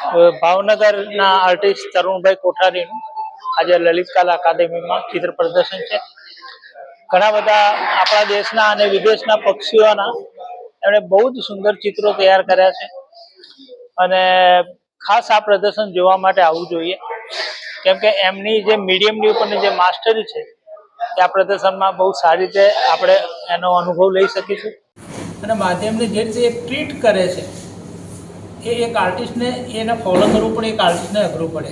ભાવનગરના આર્ટિસ્ટ તરુણભાઈ કોઠારીનું આજે લલિત કલા અકાદમીમાં ચિત્ર પ્રદર્શન છે. ઘણા બધા આપણા દેશના અને વિદેશના પક્ષીઓના એમણે બહુ જ સુંદર ચિત્રો તૈયાર કર્યા છે અને ખાસ આ પ્રદર્શન જોવા માટે આવવું જોઈએ, કેમ કે એમની જે મીડિયમની ઉપરની જે માસ્ટરી છે તે આ પ્રદર્શનમાં બહુ સારી રીતે આપણે એનો અનુભવ લઈ શકીશું. અને માધ્યમને જે રીતે એક ટ્રીટ કરે છે એ એક આર્ટિસ્ટને એને ફોલો કરવું પડે, એક આર્ટિસ્ટને અઘરું પડે,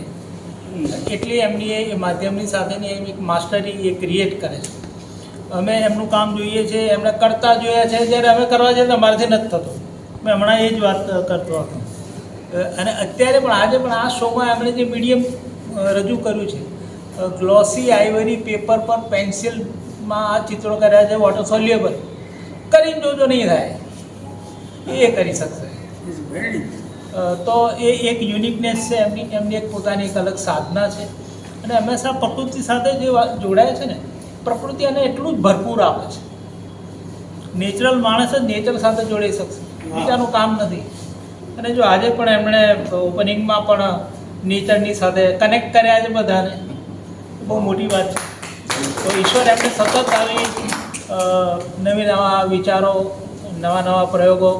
એટલી એમની એ માધ્યમની સાથેની એક માસ્ટરી એ ક્રિએટ કરે છે. અમે એમનું કામ જોઈએ છીએ, એમણે કરતા જોયા છે, જ્યારે અમે કરવા જઈએ તો અમારાથી નથી થતું. મેં હમણાં એ જ વાત કરતો હતો. અને અત્યારે પણ આજે પણ આ શોમાં એમણે જે મીડિયમ રજૂ કર્યું છે, ગ્લોસી આઇવરી પેપર પર પેન્સિલમાં આ ચિત્રો કર્યા છે, વોટર સોલ્યુબલ, કરીને જોજો નહીં થાય, એ કરી શકશે. તો એ એક યુનિકનેસ છે એમની એક પોતાની એક અલગ સાધના છે. અને હંમેશા પ્રકૃતિ સાથે જે જોડાય છે ને, પ્રકૃતિ એને એટલું જ ભરપૂર આપે છે. નેચરલ માણસ જ નેચર સાથે જોડાઈ શકશે, બીજાનું કામ નથી. અને જો આજે પણ એમણે ઓપનિંગમાં પણ નેચરની સાથે કનેક્ટ કર્યા છે બધાને, બહુ મોટી વાત છે. તો ઈશ્વર એમને સતત આવી નવી નવા વિચારો, નવા નવા પ્રયોગો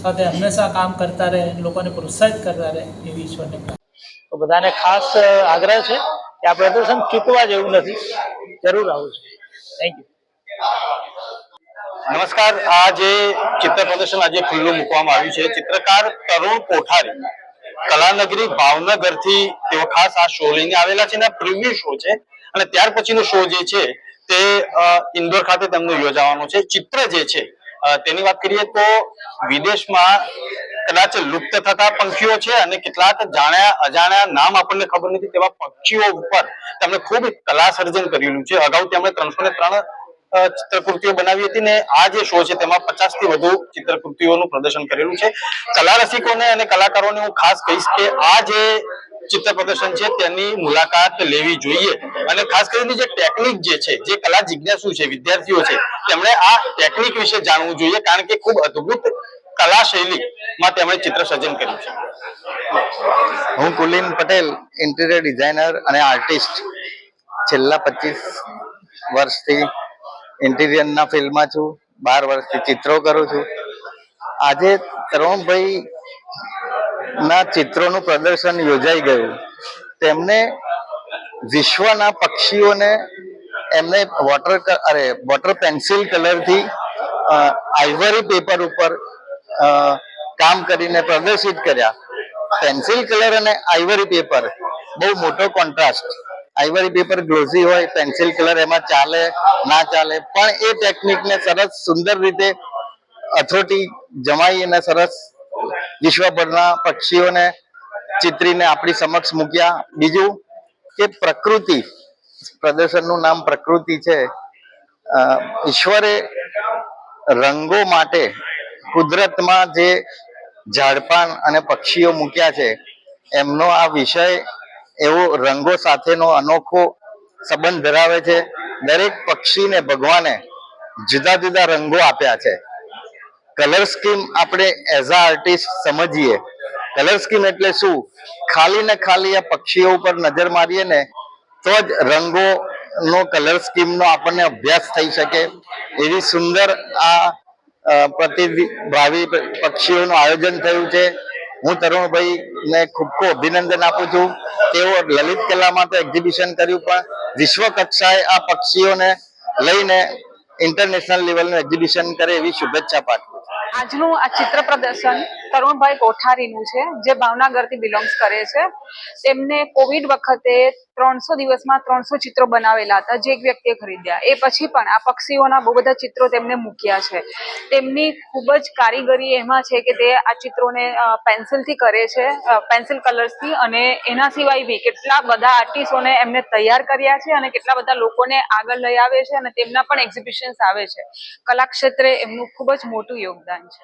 સાથે હંમેશા કામ કરતા રહે, લોકોને પ્રોત્સાહિત કરતા રહે, એવી ઈશ્વરને તો બધાને ખાસ આગ્રહ છે કે આ પ્રદર્શન ચૂકવા જેવું નથી, જરૂર આવવું છે. Thank you. નમસ્કાર. આ જે ચિત્ર પ્રદર્શન આજે ખુલ્લું મૂકવામાં આવ્યું છે, ચિત્રકાર તરુણ કોઠારી કલાનગરી ભાવનગરથી તેઓ ખાસ આ શો લઈને આવેલા છે અને પ્રિવ્યુ શો છે. અને ત્યાર પછીનો શો જે છે તે ઇન્દોર ખાતે તેમનો યોજાવાનો છે. ચિત્ર જે છે તેની વાત કરીએ તો વિદેશમાં કદાચ લુપ્ત થતા પંખીઓ છે અને કેટલાક જાણ્યા અજાણ્યા નામ આપણને ખબર નથી તેવા પક્ષીઓ ઉપર તેમણે ખૂબ કલા સર્જન કરેલું છે. અગાઉ તેમણે 303 ચિત્રકૃતિઓ બનાવી હતી ને આ જે શો છે તેમાં 50 થી વધુ ચિત્રકૃતિઓનું પ્રદર્શન કરેલું છે. કલા રસિકોને અને કલાકારોને હું ખાસ કહીશ કે આ જે ચિત્ર પ્રદર્શન છે તેની મુલાકાત લેવી જોઈએ. અને ખાસ કરીને જે ટેકનિક જે છે, જે કલા જિજ્ઞાસુ છે, વિદ્યાર્થીઓ છે, તેમણે આ ટેકનિક વિશે જાણવું જોઈએ, કારણ કે ખૂબ અદ્ભુત કલા શૈલીમાં તેમણે ચિત્ર સર્જન કર્યું છે. હું કુલીન પટેલ, ઇન્ટિરિયર ડિઝાઇનર અને આર્ટિસ્ટ. છેલ્લા 25 વર્ષથી ઇન્ટિરિયરના ફિલ્ડમાં છું. 12 વર્ષથી ચિત્રો કરું છું. આજે તરુણભાઈ ના ચિત્રોનું પ્રદર્શન યોજાઈ ગયું. તેમને વિશ્વના પક્ષીઓને એમને વોટર પેન્સિલ કલરથી આઇવરી પેપર ઉપર કામ કરીને પ્રદર્શિત કર્યા. પેન્સિલ કલર અને આઇવરી પેપર બહુ મોટો કોન્ટ્રાસ્ટ. આઇવરી પેપર ગ્લોઝી હોય, પેન્સિલ કલર એમાં ચાલે ના ચાલે, પણ એ ટેકનિકને સરસ સુંદર રીતે અથોટી જમાઈ અને સરસ વિશ્વભરના પક્ષીઓને ચિત્રીને આપણી સમક્ષ મૂક્યા. બીજું કે પ્રકૃતિ, પ્રદર્શનનું નામ પ્રકૃતિ છે. ઈશ્વરે રંગો માટે કુદરતમાં જે ઝાડપાન અને પક્ષીઓ મૂક્યા છે, એમનો આ વિષય એવો રંગો સાથેનો અનોખો સંબંધ ધરાવે છે. દરેક પક્ષીને ભગવાને જુદા જુદા રંગો આપ્યા છે. કલર સ્કીમ આપણે એઝ અ આર્ટિસ્ટ સમજીએ. કલર સ્કીમ એટલે શું? ખાલી ને ખાલી આ પક્ષીઓ ઉપર નજર મારીએ ને તો જ રંગોનો કલર સ્કીમનો આપણને અભ્યાસ થઈ શકે. એવી સુંદર આ પ્રતિભાવી પક્ષીઓનું આયોજન થયું છે. હું તરુણભાઈને ખૂબ ખૂબ અભિનંદન આપું છું. તેઓ લલિત કલામાં તો એક્ઝિબિશન કર્યું, પણ વિશ્વ કક્ષાએ આ પક્ષીઓને લઈને ઇન્ટરનેશનલ લેવલનું એક્ઝિબિશન કરે એવી શુભેચ્છા પાઠવું. આજનું આ ચિત્ર પ્રદર્શન તરુણભાઈ કોઠારીનું છે, જે ભાવનગરથી બિલોંગ્સ કરે છે. તેમને કોવિડ વખતે 300 દિવસમાં 300 ચિત્રો બનાવેલા હતા, જે એક વ્યક્તિએ ખરીદ્યા. એ પછી પણ આ પક્ષીઓના બહુ બધા ચિત્રો તેમને મૂક્યા છે. તેમની ખૂબ જ કારીગરી એમાં છે કે તે આ ચિત્રોને પેન્સિલથી કરે છે, પેન્સિલ કલર્સથી. અને એના સિવાય બી કેટલા બધા આર્ટિસ્ટોને એમને તૈયાર કર્યા છે અને કેટલા બધા લોકોને આગળ લઈ આવે છે અને તેમના પણ એક્ઝિબિશન્સ આવે છે. કલા ક્ષેત્રે એમનું ખૂબ જ મોટું યોગદાન છે.